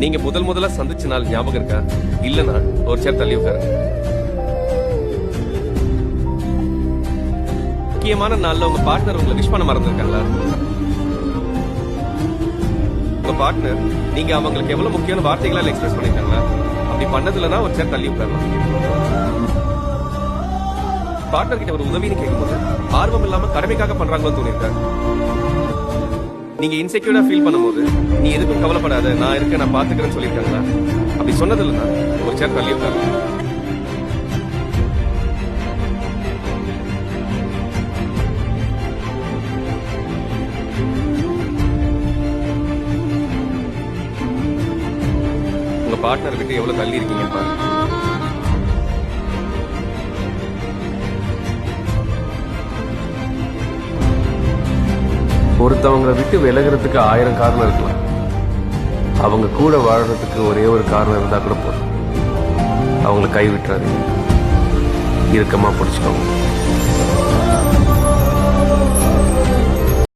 நீங்க முதல்ல சந்திச்ச நாள் ஞாபகம் இருக்கா? இல்லனா ஒரு சேர் தள்ளி உட்காருங்க. முக்கியமான நாள்ல உங்க பார்ட்னர் உங்களை விஷ் பண்ண மறந்துருக்காங்களா? உங்க பார்ட்னர் நீங்க அவங்களுக்கு எவ்வளவு முக்கியமான வார்த்தைகளால எக்ஸ்பிரஸ் பண்ணிருக்காங்களா? அப்படி பண்ணதுலனா ஒரு சேர் தள்ளி உட்காரலாம். பார்ட்னர் கிட்ட ஒரு உதவின்னு கேட்கும்போது ஆர்வம் இல்லாம கடமைக்காக பண்றாங்களோ தோணிருக்காரு. நீங்க இன்செக்யூர்டா ஃபீல் பண்ணும்போது நீ எதுக்கும் கவலைப்படாத, நான் இருக்கேன், நான் பாத்துக்கிறேன்னு சொல்லிருக்காங்களா? அப்படி சொன்னது இல்லைன்னா ஒரு சேர் தள்ளி உட்காரலாம். உங்க பார்ட்னர் விட்டு எவ்வளவு தள்ளி இருக்கீங்கன்னு பாருங்க. ஒருத்தவங்களை விட்டு விலகிறதுக்கு 1000 காரணம் இருக்கலாம். அவங்க கூட வாழறதுக்கு ஒரே ஒரு காரணம் இருந்தா கூட போதும். அவங்களை கை விட்டுறாதீங்க, இறுக்கமா பிடிச்சுக்கோங்க.